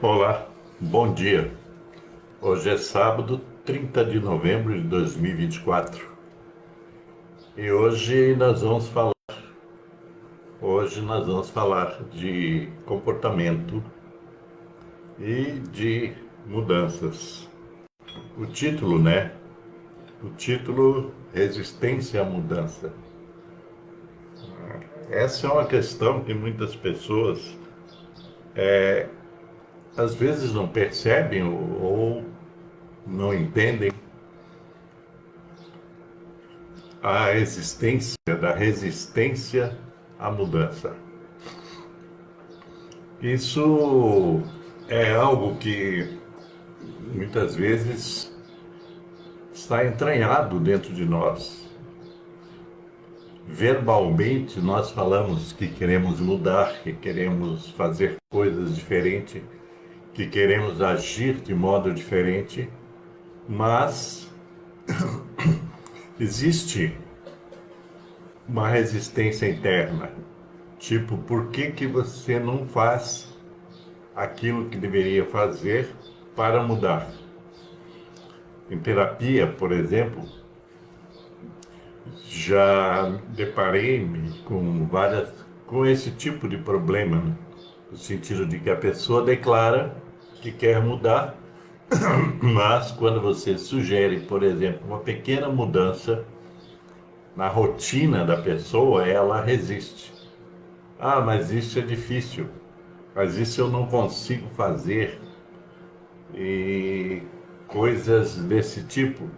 Olá, bom dia. Hoje é sábado, 30 de novembro de 2024. E hoje nós vamos falar de comportamento e de mudanças. O título, né? O título Resistência à Mudança. Essa é uma questão que muitas pessoas às vezes não percebem ou não entendem a existência da resistência à mudança. Isso é algo que muitas vezes está entranhado dentro de nós. Verbalmente nós falamos que queremos mudar, que queremos fazer coisas diferentes, que queremos agir de modo diferente, mas existe uma resistência interna. Tipo, por que que você não faz aquilo que deveria fazer para mudar? Em terapia, por exemplo, já deparei-me com esse tipo de problema, né? No sentido de que a pessoa declara que quer mudar, mas quando você sugere, por exemplo, uma pequena mudança na rotina da pessoa, ela resiste. Ah, mas isso é difícil, mas isso eu não consigo fazer, e coisas desse tipo.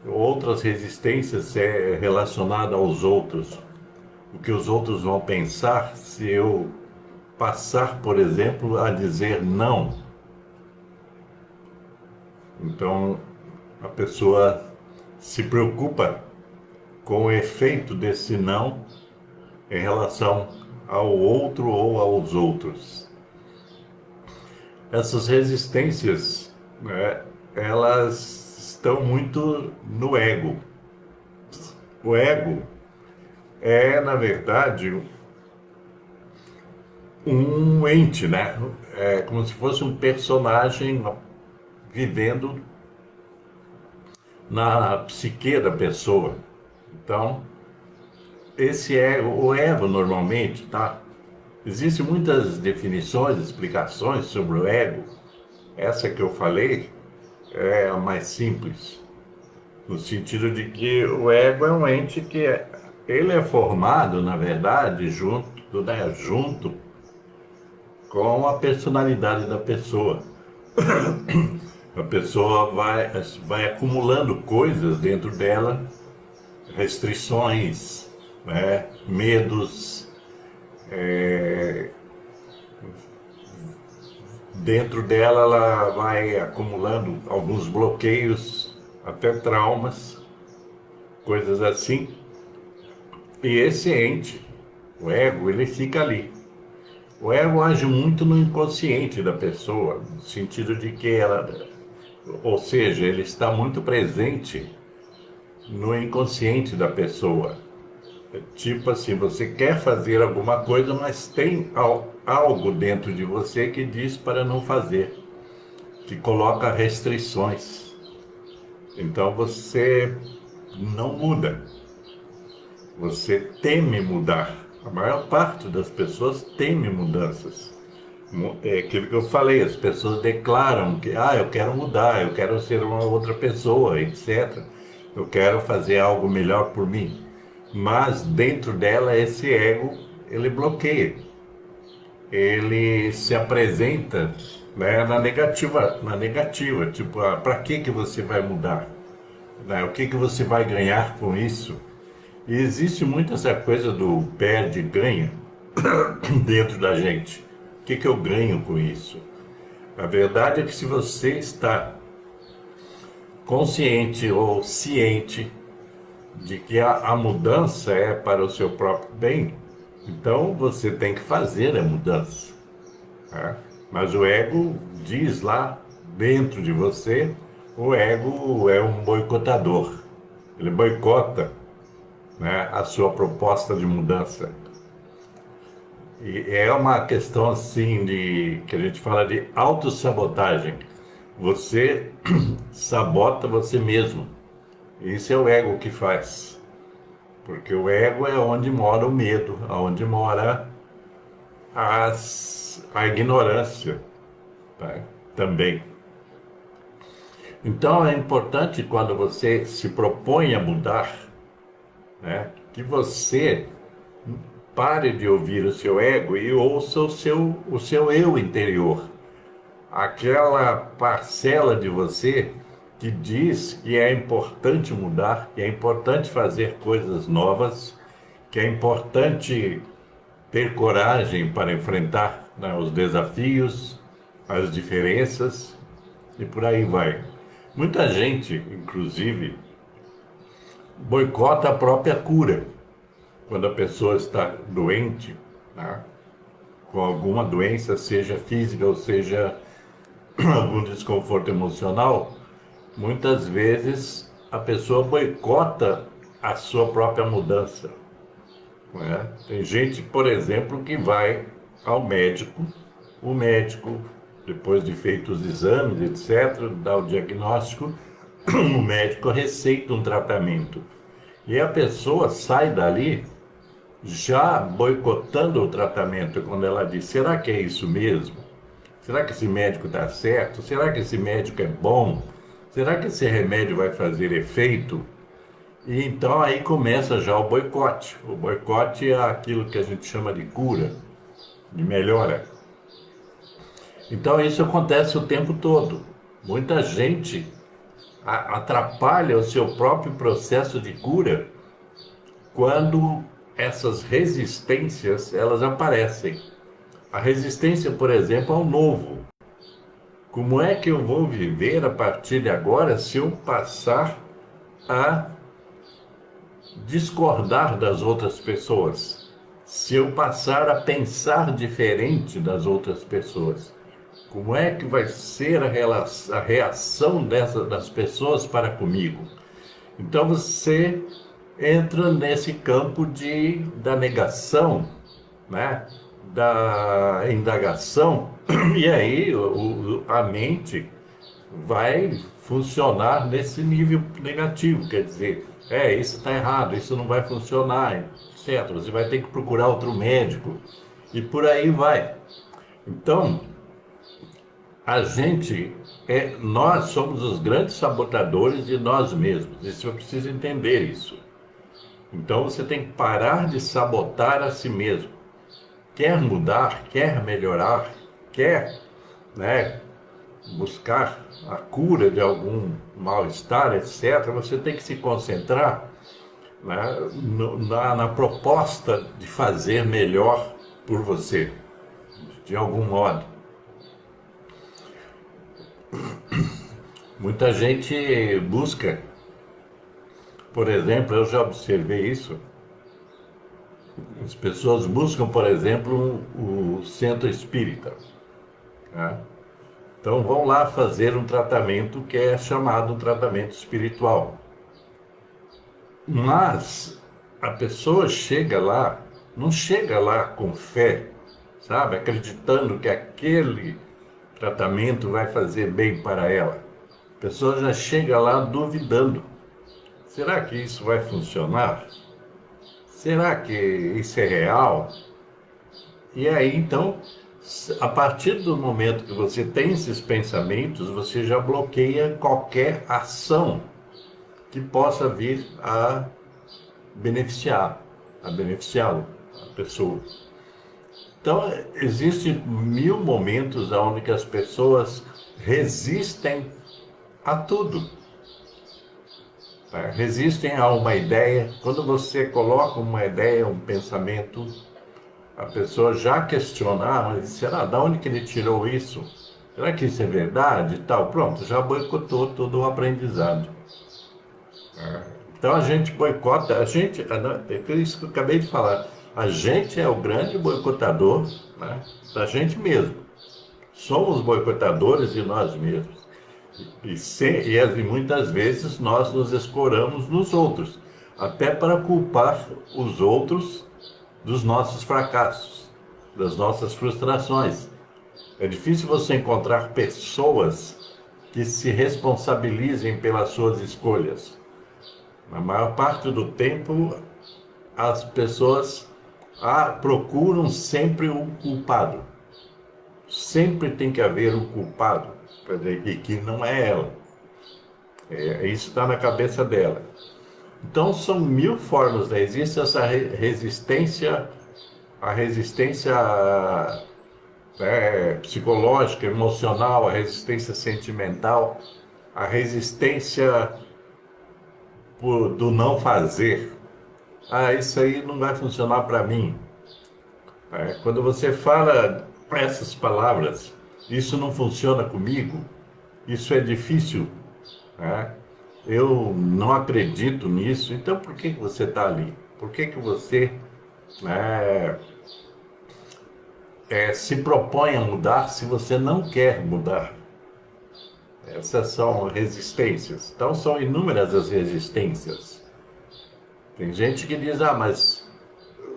Outras resistências é relacionada aos outros. O que os outros vão pensar se eu passar, por exemplo, a dizer não. Então, a pessoa se preocupa com o efeito desse não em relação ao outro ou aos outros. Essas resistências, né, elas estão muito no ego. O ego é, na verdade, um ente, né? É como se fosse um personagem vivendo na psique da pessoa. Então, esse é o ego normalmente, tá? Existem muitas definições, explicações sobre o ego. Essa que eu falei é a mais simples, no sentido de que o ego é um ente que ele é formado, na verdade, junto com a personalidade da pessoa. A pessoa vai acumulando coisas dentro dela, restrições, né, medos, dentro dela ela vai acumulando alguns bloqueios, até traumas, coisas assim. E esse ente, o ego, ele fica ali. O ego age muito no inconsciente da pessoa, no sentido de que ela, ou seja, ele está muito presente no inconsciente da pessoa. Tipo assim, você quer fazer alguma coisa, mas tem algo dentro de você que diz para não fazer, que coloca restrições. Então você não muda, você teme mudar. A maior parte das pessoas teme mudanças. É aquilo que eu falei, as pessoas declaram que eu quero mudar, eu quero ser uma outra pessoa, etc. Eu quero fazer algo melhor por mim. Mas dentro dela esse ego, ele bloqueia. Ele se apresenta, né, na negativa, tipo, para que você vai mudar? Né? O que você vai ganhar com isso? E existe muito essa coisa do perde e ganha dentro da gente. O que eu ganho com isso? A verdade é que se você está consciente ou ciente de que a mudança é para o seu próprio bem, então você tem que fazer a mudança. Né? Mas o ego diz lá dentro de você, o ego é um boicotador. Ele boicota, né, a sua proposta de mudança. E é uma questão assim de que a gente fala de autossabotagem. Você sabota você mesmo. Isso é o ego que faz. Porque o ego é onde mora o medo, onde mora a ignorância, tá? Também. Então é importante quando você se propõe a mudar, né, que você pare de ouvir o seu ego e ouça o seu eu interior. Aquela parcela de você que diz que é importante mudar, que é importante fazer coisas novas, que é importante ter coragem para enfrentar, né, os desafios, as diferenças e por aí vai. Muita gente, inclusive, boicota a própria cura quando a pessoa está doente, né, com alguma doença, seja física ou seja algum desconforto emocional. Muitas vezes a pessoa boicota a sua própria mudança, né? Tem gente, por exemplo, que vai ao médico, o médico, depois de feitos os exames, etc., dá o diagnóstico, o médico receita um tratamento. E a pessoa sai dali já boicotando o tratamento, quando ela diz: será que é isso mesmo? Será que esse médico está certo? Será que esse médico é bom? Será que esse remédio vai fazer efeito? E então aí começa já o boicote. O boicote é aquilo que a gente chama de cura, de melhora. Então isso acontece o tempo todo. Muita gente atrapalha o seu próprio processo de cura quando essas resistências elas aparecem. A resistência, por exemplo, ao novo. Como é que eu vou viver a partir de agora se eu passar a discordar das outras pessoas? Se eu passar a pensar diferente das outras pessoas? Como é que vai ser a reação das pessoas para comigo? Então você entra nesse campo da negação, né? Da indagação, e aí a mente vai funcionar nesse nível negativo, quer dizer, isso está errado, isso não vai funcionar, etc. Você vai ter que procurar outro médico, e por aí vai. Então, nós somos os grandes sabotadores de nós mesmos, e você precisa entender isso. Então você tem que parar de sabotar a si mesmo. Quer mudar, quer melhorar, quer, né, buscar a cura de algum mal-estar, etc., você tem que se concentrar, né, na proposta de fazer melhor por você, de algum modo. Muita gente busca, por exemplo, eu já observei isso, as pessoas buscam, por exemplo, o centro espírita, né? Então vão lá fazer um tratamento que é chamado um tratamento espiritual. Mas a pessoa chega lá, não chega lá com fé, sabe? Acreditando que aquele tratamento vai fazer bem para ela. A pessoa já chega lá duvidando. Será que isso vai funcionar? Será que isso é real? E aí, então, a partir do momento que você tem esses pensamentos, você já bloqueia qualquer ação que possa vir a beneficiá-lo, a pessoa. Então, existem 1000 momentos onde as pessoas resistem a tudo. Tá? Resistem a uma ideia. Quando você coloca uma ideia, um pensamento, a pessoa já questiona: mas será? Da onde que ele tirou isso? Será que isso é verdade? Tal, pronto, já boicotou todo o aprendizado. Então a gente boicota, é isso que eu acabei de falar, a gente é o grande boicotador, né, da gente mesmo. Somos boicotadores de nós mesmos. E muitas vezes nós nos escoramos nos outros, até para culpar os outros dos nossos fracassos. das nossas frustrações. É difícil você encontrar pessoas que se responsabilizem pelas suas escolhas. Na maior parte do tempo, as pessoas procuram sempre um culpado. Sempre tem que haver um culpado, e que não é ela. Isso está na cabeça dela. Então são mil formas, né? Existe essa resistência, a resistência psicológica, emocional, a resistência sentimental, a resistência do não fazer. Isso aí não vai funcionar para mim. Quando você fala essas palavras, isso não funciona comigo, isso é difícil, né? Eu não acredito nisso, então por que você está ali? Por que você se propõe a mudar se você não quer mudar? Essas são resistências. Então são inúmeras as resistências. Tem gente que diz, mas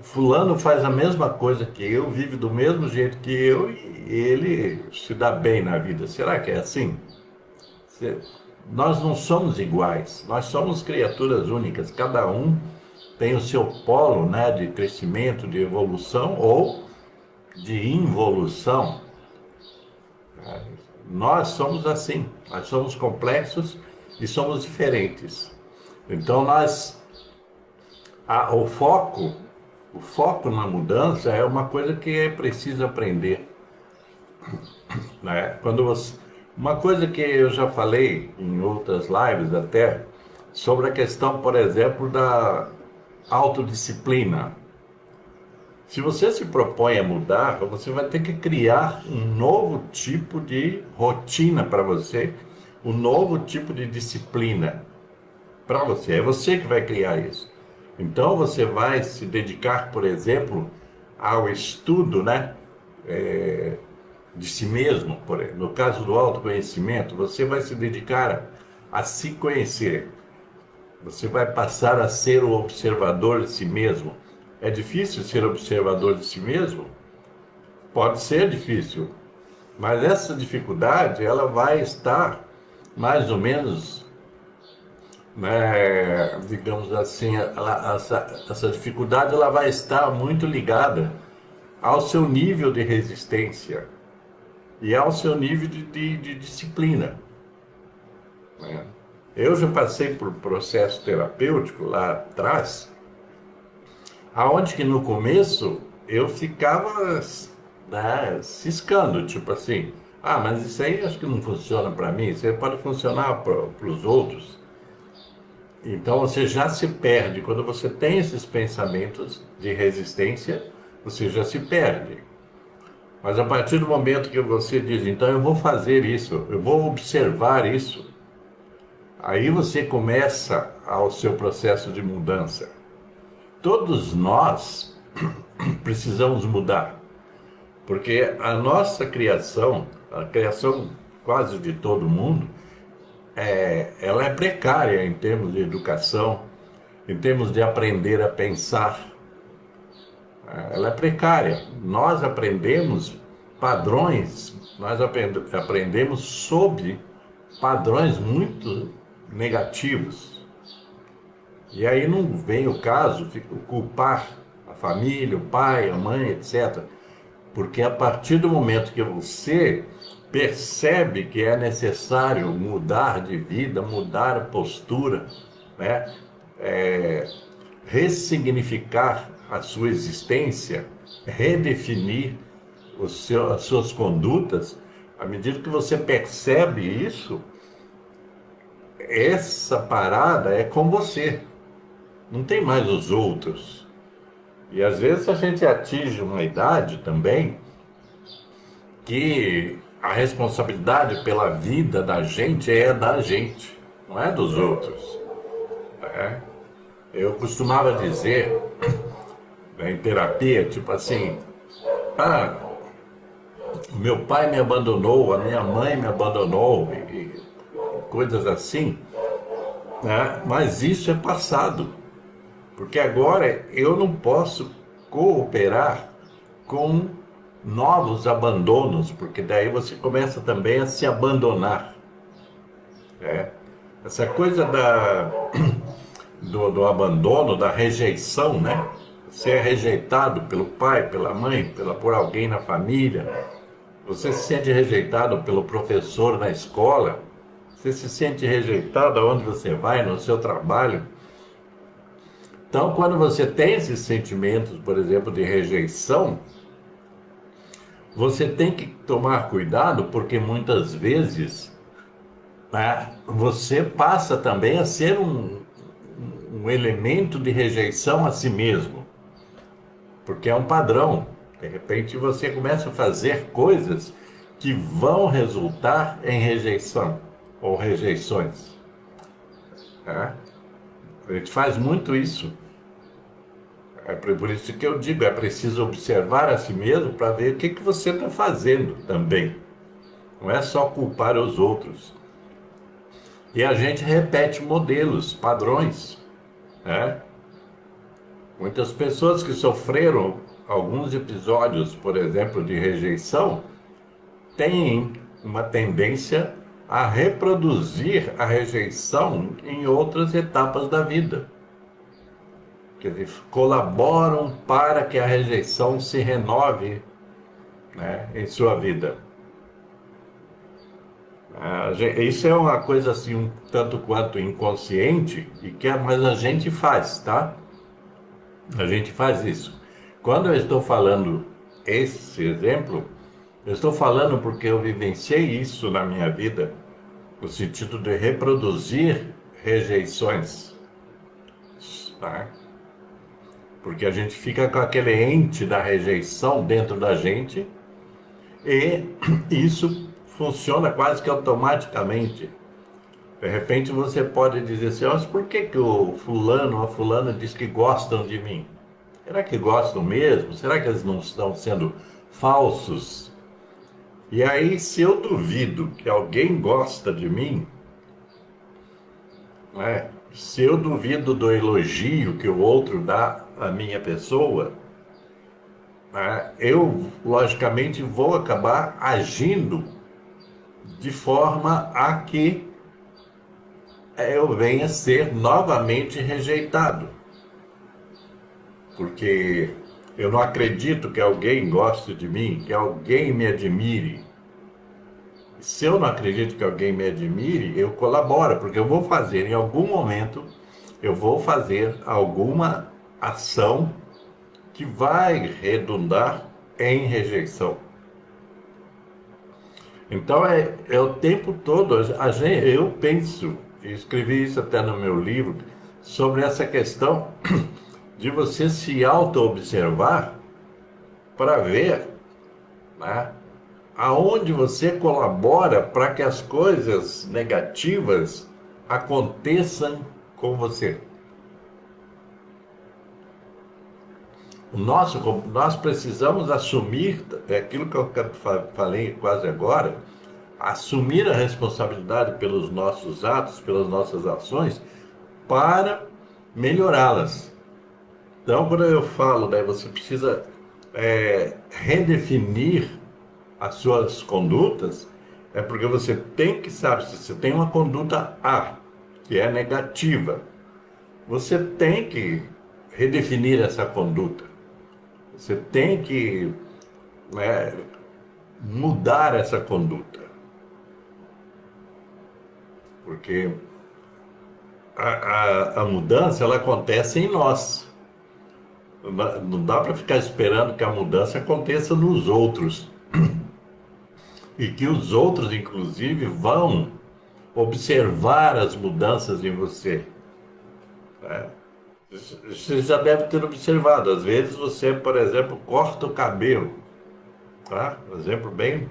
fulano faz a mesma coisa que eu, vive do mesmo jeito que eu e ele se dá bem na vida. Será que é assim? Nós não somos iguais, nós somos criaturas únicas. Cada um tem o seu polo, né, de crescimento, de evolução ou de involução. Nós somos assim, nós somos complexos e somos diferentes. Então o foco na mudança é uma coisa que é preciso aprender, né? Uma coisa que eu já falei em outras lives até, sobre a questão, por exemplo, da autodisciplina. Se você se propõe a mudar, você vai ter que criar um novo tipo de rotina para você, um novo tipo de disciplina para você. É você que vai criar isso. Então você vai se dedicar, por exemplo, ao estudo, né, de si mesmo. No caso do autoconhecimento, você vai se dedicar a se conhecer. Você vai passar a ser o observador de si mesmo. É difícil ser observador de si mesmo? Pode ser difícil, mas essa dificuldade ela vai estar mais ou menos, né, digamos assim, essa dificuldade ela vai estar muito ligada ao seu nível de resistência e ao seu nível de disciplina, né? Eu já passei por processo terapêutico lá atrás, aonde que no começo eu ficava, né, ciscando, tipo assim, mas isso aí acho que não funciona para mim, isso aí pode funcionar para os outros. Então você já se perde, quando você tem esses pensamentos de resistência, você já se perde. Mas a partir do momento que você diz, então eu vou fazer isso, eu vou observar isso, aí você começa ao seu processo de mudança. Todos nós precisamos mudar, porque a nossa criação, a criação quase de todo mundo, ela é precária em termos de educação, em termos de aprender a pensar. Ela é precária. Nós aprendemos padrões, nós aprendemos sob padrões muito negativos. E aí não vem o caso de culpar a família, o pai, a mãe, etc. Porque a partir do momento que você percebe que é necessário mudar de vida, mudar a postura, né? Ressignificar a sua existência, redefinir as suas condutas, à medida que você percebe isso, essa parada é com você, não tem mais os outros. E às vezes a gente atinge uma idade também que a responsabilidade pela vida da gente é da gente, não é dos outros. Eu costumava dizer, né, em terapia, tipo assim, meu pai me abandonou, a minha mãe me abandonou, e coisas assim, né? Mas isso é passado, porque agora eu não posso cooperar com novos abandonos, porque daí você começa também a se abandonar. Né? Essa coisa do abandono, da rejeição, né? Ser rejeitado pelo pai, pela mãe, por alguém na família. Você se sente rejeitado pelo professor na escola. Você se sente rejeitado aonde você vai, no seu trabalho. Então, quando você tem esses sentimentos, por exemplo, de rejeição, você tem que tomar cuidado, porque muitas vezes, né, você passa também a ser um elemento de rejeição a si mesmo, porque é um padrão. De repente você começa a fazer coisas que vão resultar em rejeição ou rejeições. Né? A gente faz muito isso. É por isso que eu digo, é preciso observar a si mesmo para ver o que você está fazendo também. Não é só culpar os outros. E a gente repete modelos, padrões. Né? Muitas pessoas que sofreram alguns episódios, por exemplo, de rejeição, têm uma tendência a reproduzir a rejeição em outras etapas da vida. Quer dizer, colaboram para que a rejeição se renove, né, em sua vida. Isso é uma coisa assim um tanto quanto inconsciente, mas a gente faz, tá? A gente faz isso. Quando eu estou falando esse exemplo, eu estou falando porque eu vivenciei isso na minha vida, no sentido de reproduzir rejeições, tá? Porque a gente fica com aquele ente da rejeição dentro da gente e isso funciona quase que automaticamente. De repente você pode dizer assim, mas por que o fulano ou a fulana diz que gostam de mim? Será que gostam mesmo? Será que eles não estão sendo falsos? E aí, se eu duvido que alguém gosta de mim, né? Se eu duvido do elogio que o outro dá à minha pessoa, né? Eu, logicamente, vou acabar agindo de forma a que eu venha ser novamente rejeitado. Porque eu não acredito que alguém goste de mim, que alguém me admire. Se eu não acredito que alguém me admire, eu colaboro, porque eu vou fazer, em algum momento, eu vou fazer alguma ação que vai redundar em rejeição. Então é o tempo todo, eu penso, e escrevi isso até no meu livro, sobre essa questão de você se auto-observar para ver, né, aonde você colabora para que as coisas negativas aconteçam com você. Nós precisamos assumir aquilo que eu falei quase agora, assumir a responsabilidade pelos nossos atos, pelas nossas ações, para melhorá-las. Então, quando eu falo, né, você precisa redefinir as suas condutas, é porque você tem que saber, se você tem uma conduta A, que é negativa, você tem que redefinir essa conduta. Você tem que, né, mudar essa conduta. Porque a mudança, ela acontece em nós. Não dá para ficar esperando que a mudança aconteça nos outros. E que os outros, inclusive, vão observar as mudanças em você. Né? Você já deve ter observado. Às vezes você, por exemplo, corta o cabelo. Tá? Um exemplo bem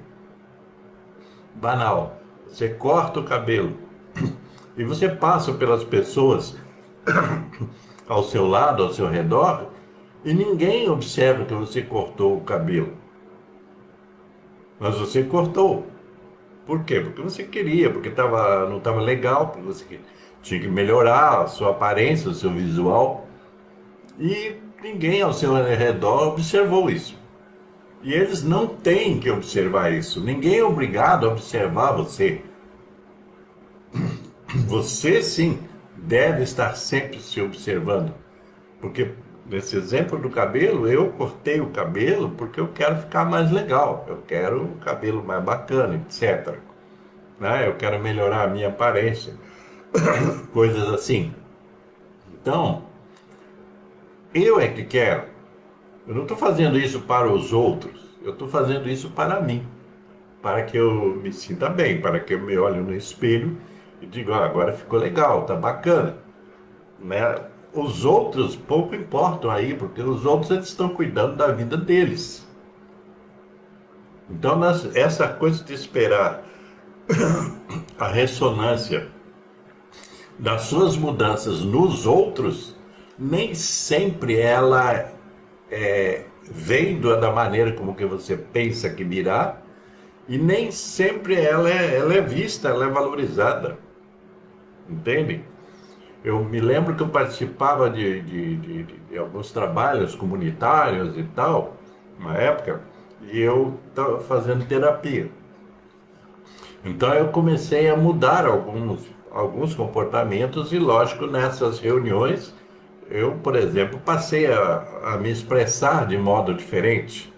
banal. Você corta o cabelo. E você passa pelas pessoas ao seu lado, ao seu redor, e ninguém observa que você cortou o cabelo. Mas você cortou. Por quê? Porque você queria, porque não estava legal, porque você tinha que melhorar a sua aparência, o seu visual. E ninguém ao seu redor observou isso. E eles não têm que observar isso. Ninguém é obrigado a observar você. Você sim deve estar sempre se observando. Porque nesse exemplo do cabelo, eu cortei o cabelo porque eu quero ficar mais legal. Eu quero o cabelo mais bacana, etc. Né? Eu quero melhorar a minha aparência. Coisas assim. Então, eu é que quero. Eu não estou fazendo isso para os outros. Eu estou fazendo isso para mim. Para que eu me sinta bem. Para que eu me olhe no espelho e diga, "Ah, agora ficou legal, tá bacana." Né? Os outros pouco importam aí, porque os outros eles estão cuidando da vida deles. Então, essa coisa de esperar a ressonância das suas mudanças nos outros, nem sempre ela vem da maneira como que você pensa que virá, e nem sempre ela é vista, ela é valorizada. Entende? Eu me lembro que eu participava de alguns trabalhos comunitários e tal, na época, e eu estava fazendo terapia. Então eu comecei a mudar alguns comportamentos e, lógico, nessas reuniões, eu, por exemplo, passei a me expressar de modo diferente.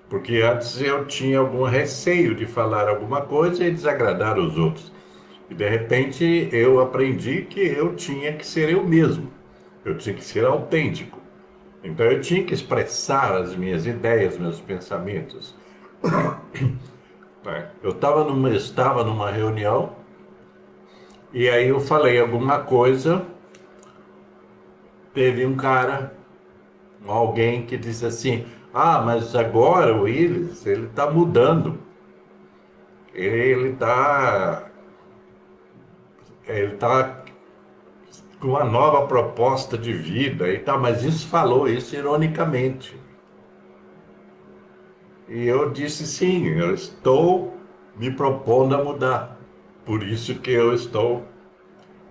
Porque antes eu tinha algum receio de falar alguma coisa e desagradar os outros. E de repente eu aprendi que eu tinha que ser eu mesmo. Eu tinha que ser autêntico. Então eu tinha que expressar as minhas ideias, meus pensamentos. Né? Estava numa reunião e aí eu falei alguma coisa. Teve um cara, alguém que disse assim: "Ah, mas agora o Willis, ele está mudando. Ele está com uma nova proposta de vida e tal." Mas isso falou isso ironicamente. E eu disse: "Sim, eu estou me propondo a mudar. Por isso que eu estou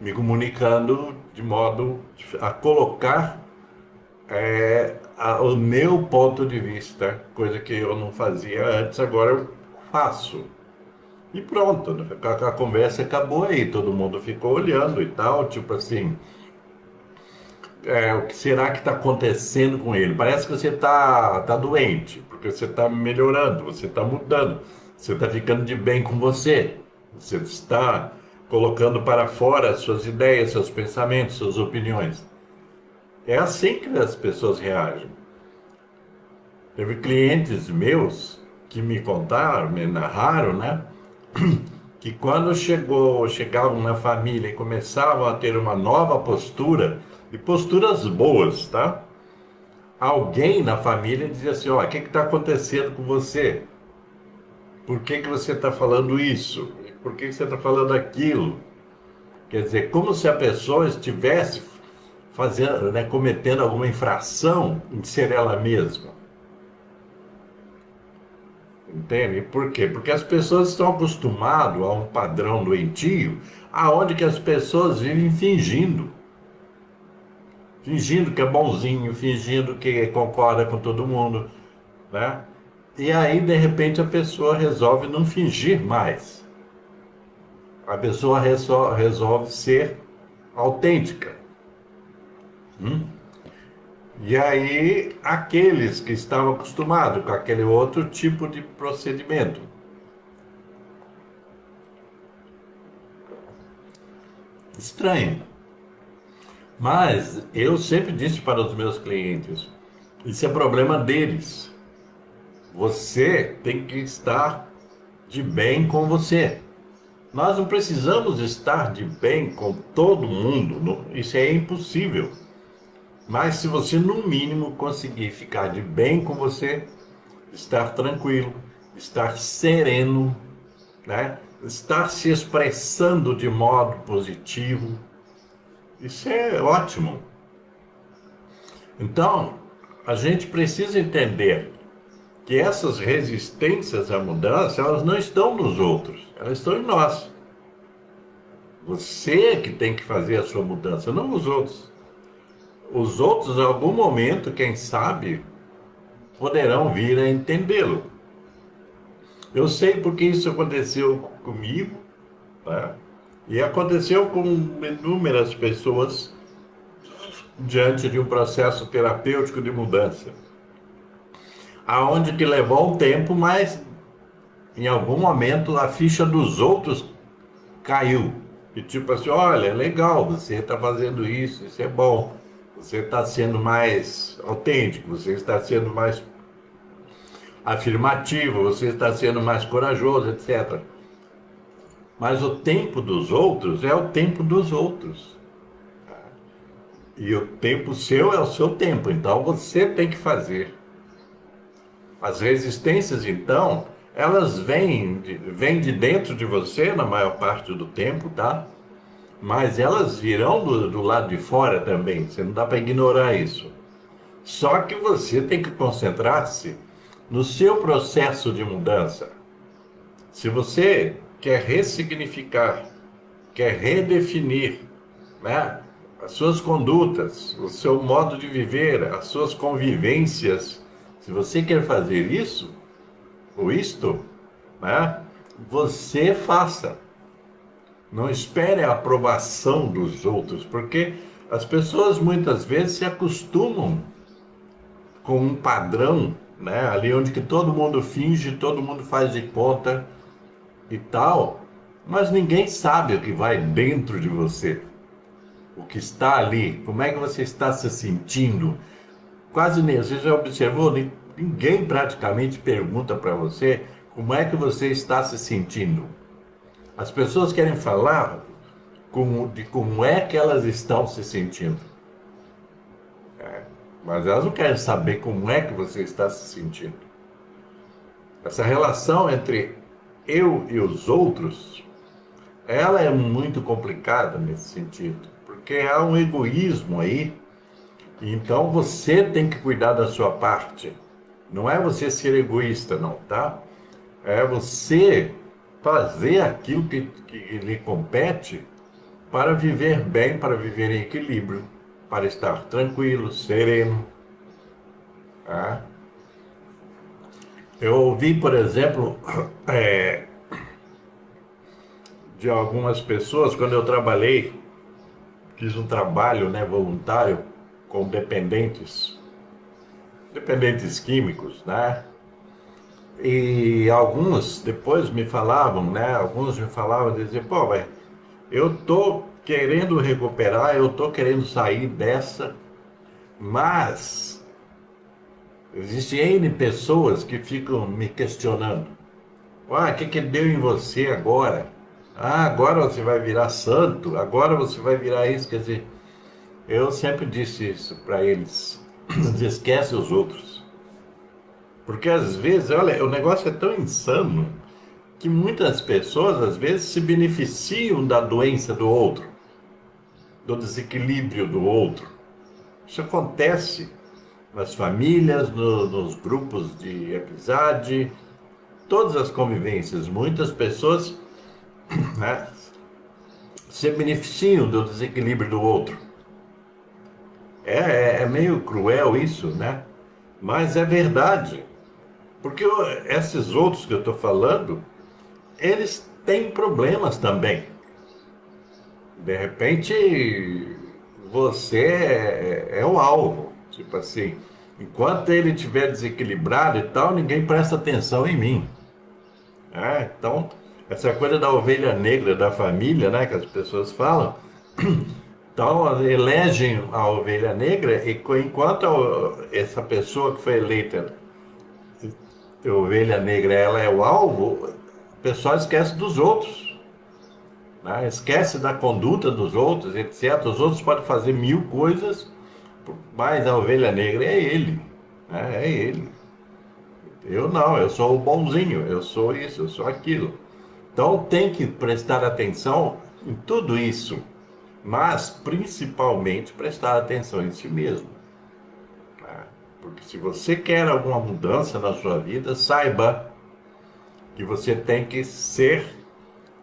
me comunicando de modo a colocar o meu ponto de vista, coisa que eu não fazia antes, agora eu faço." E pronto, né? A conversa acabou aí, todo mundo ficou olhando e tal, tipo assim, o que será que está acontecendo com ele? Parece que você tá doente, porque você está melhorando, você está mudando, você está ficando de bem com você, você está colocando para fora as suas ideias, seus pensamentos, suas opiniões. É assim que as pessoas reagem. Teve clientes meus que me contaram, me narraram, né? Que quando chegavam na família e começavam a ter uma nova postura, e posturas boas, tá? Alguém na família dizia assim: "Ó, o que está acontecendo com você? Por que você está falando isso? Por que você está falando aquilo?" Quer dizer, como se a pessoa estivesse fazendo, né, cometendo alguma infração em ser ela mesma. Entende? Por quê? Porque as pessoas estão acostumadas a um padrão doentio, aonde que as pessoas vivem fingindo. Fingindo que é bonzinho, fingindo que concorda com todo mundo, né? E aí, de repente, a pessoa resolve não fingir mais. A pessoa resolve ser autêntica. E aí, aqueles que estavam acostumados com aquele outro tipo de procedimento. Estranho. Mas eu sempre disse para os meus clientes: isso é problema deles. Você tem que estar de bem com você. Nós não precisamos estar de bem com todo mundo, isso é impossível. Mas se você, no mínimo, conseguir ficar de bem com você, estar tranquilo, estar sereno, né? Estar se expressando de modo positivo, isso é ótimo. Então, a gente precisa entender que essas resistências à mudança, elas não estão nos outros, elas estão em nós. Você que tem que fazer a sua mudança, não os outros. Os outros, em algum momento, quem sabe, poderão vir a entendê-lo. Eu sei porque isso aconteceu comigo, né? E aconteceu com inúmeras pessoas diante de um processo terapêutico de mudança, aonde que levou um tempo, mas em algum momento a ficha dos outros caiu. E tipo assim, olha, é legal, você está fazendo isso, isso é bom. Você está sendo mais autêntico, você está sendo mais afirmativo, você está sendo mais corajoso, etc. Mas o tempo dos outros é o tempo dos outros. E o tempo seu é o seu tempo, então você tem que fazer. As resistências, então, elas vêm de dentro de você na maior parte do tempo, tá? Mas elas virão do lado de fora também, você não dá para ignorar isso. Só que você tem que concentrar-se no seu processo de mudança. Se você quer ressignificar, quer redefinir, né, as suas condutas, o seu modo de viver, as suas convivências, se você quer fazer isso, ou isto, né, você faça. Não espere a aprovação dos outros, porque as pessoas muitas vezes se acostumam com um padrão, né, ali onde que todo mundo finge, todo mundo faz de conta e tal, mas ninguém sabe o que vai dentro de você, o que está ali, como é que você está se sentindo. Quase nem, você já observou, ninguém praticamente pergunta para você como é que você está se sentindo. As pessoas querem falar de como é que elas estão se sentindo. Mas elas não querem saber como é que você está se sentindo. Essa relação entre eu e os outros, ela é muito complicada nesse sentido, porque há um egoísmo aí. Então você tem que cuidar da sua parte. Não é você ser egoísta, não, tá? É você fazer aquilo que lhe compete para viver bem, para viver em equilíbrio, para estar tranquilo, sereno. Tá? Eu ouvi, por exemplo, de algumas pessoas, quando eu trabalhei, fiz um trabalho, né, voluntário com dependentes químicos, né? E alguns depois me falavam, né? Alguns me falavam, diziam, pô, mas eu tô querendo recuperar, eu tô querendo sair dessa, mas existem N pessoas que ficam me questionando. Ah, o que deu em você agora? Ah, agora você vai virar santo, agora você vai virar isso. Quer dizer, eu sempre disse isso para eles. Esquece os outros. Porque às vezes, olha, o negócio é tão insano que muitas pessoas às vezes se beneficiam da doença do outro, do desequilíbrio do outro. Isso acontece nas famílias, nos grupos de amizade, todas as convivências. Muitas pessoas, né, se beneficiam do desequilíbrio do outro. É meio cruel isso, né? Mas é verdade. Porque esses outros que eu estou falando, eles têm problemas também. De repente, você é o alvo. Tipo assim, enquanto ele estiver desequilibrado e tal, ninguém presta atenção em mim. Então, essa coisa da ovelha negra da família, né, que as pessoas falam, então elegem a ovelha negra e enquanto essa pessoa que foi eleita ovelha negra ela é o alvo, o pessoal esquece dos outros, né? Esquece da conduta dos outros, etc. Os outros podem fazer mil coisas, mas a ovelha negra é ele, né? É ele. Eu não, eu sou o bonzinho, eu sou isso, eu sou aquilo. Então tem que prestar atenção em tudo isso, mas principalmente prestar atenção em si mesmo. Né? Porque se você quer alguma mudança na sua vida, saiba que você tem que ser,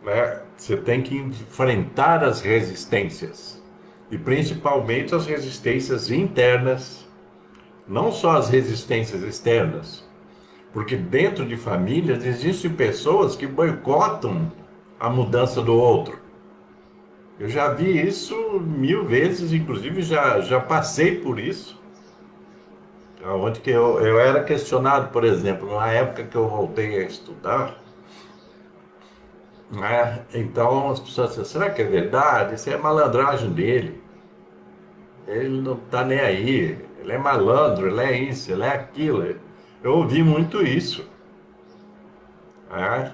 né? Você tem que enfrentar as resistências, e principalmente as resistências internas, não só as resistências externas, porque dentro de famílias existem pessoas que boicotam a mudança do outro. Eu já vi isso 1000 vezes, inclusive já passei por isso. Onde que eu era questionado, por exemplo, na época que eu voltei a estudar, né? Então as pessoas disseram, será que é verdade? Isso é malandragem dele. Ele não está nem aí. Ele é malandro, ele é isso, ele é aquilo. Eu ouvi muito isso, né?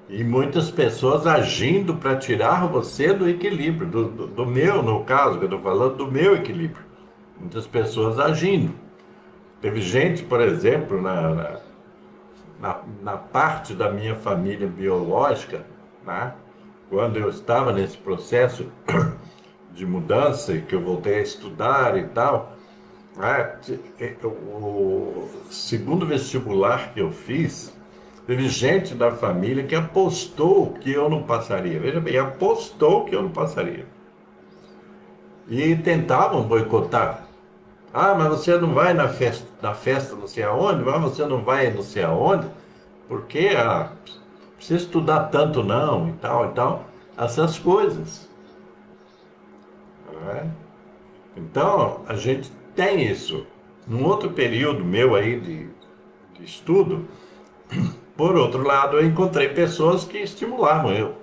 E muitas pessoas agindo para tirar você do equilíbrio, do meu, no caso, que eu estou falando, do meu equilíbrio. Muitas pessoas agindo. Teve gente, por exemplo, na parte da minha família biológica, né? Quando eu estava nesse processo de mudança e que eu voltei a estudar e tal, né? O segundo vestibular que eu fiz, teve gente da família que apostou que eu não passaria. Veja bem, apostou que eu não passaria. E tentavam boicotar. Ah, mas você não vai na festa não sei aonde, mas você não vai não sei aonde, porque precisa estudar tanto não, e tal, e tal. Essas coisas. Né? Então, a gente tem isso. Num outro período meu aí de estudo, por outro lado, eu encontrei pessoas que estimulavam eu,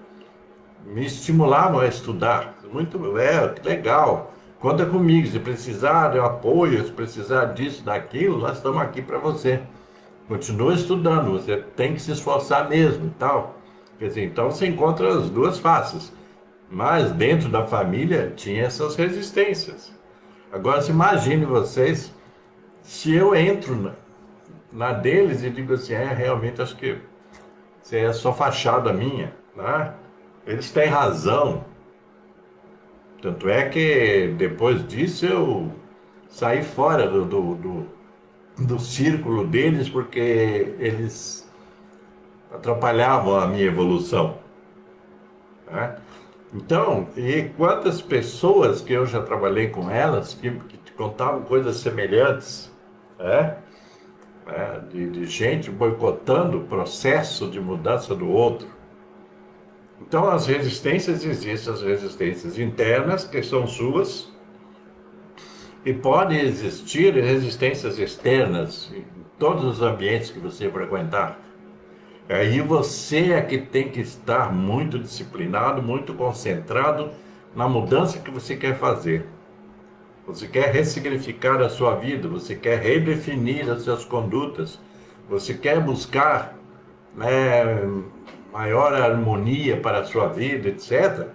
me estimulavam a estudar. Muito, que legal. Conta comigo, se precisar de apoio, se precisar disso, daquilo, nós estamos aqui para você. Continua estudando, você tem que se esforçar mesmo e tal. Quer dizer, então você encontra as duas faces. Mas dentro da família tinha essas resistências. Agora, se imagine vocês, se eu entro na deles e digo assim, realmente acho que isso é só fachada minha, né? Eles têm razão. Tanto é que depois disso eu saí fora do círculo deles porque eles atrapalhavam a minha evolução, né? Então, e quantas pessoas que eu já trabalhei com elas que contavam coisas semelhantes, né? De gente boicotando o processo de mudança do outro. Então, as resistências existem, as resistências internas, que são suas, e podem existir resistências externas em todos os ambientes que você frequentar. Aí você é que tem que estar muito disciplinado, muito concentrado na mudança que você quer fazer. Você quer ressignificar a sua vida, você quer redefinir as suas condutas, você quer buscar, né, maior harmonia para a sua vida, etc.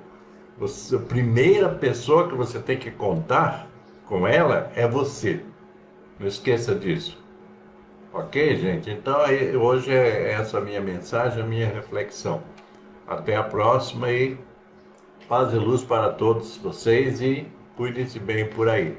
A primeira pessoa que você tem que contar com ela é você. Não esqueça disso. Ok, gente? Então, hoje é essa a minha mensagem, a minha reflexão. Até a próxima e paz e luz para todos vocês e cuidem-se bem por aí.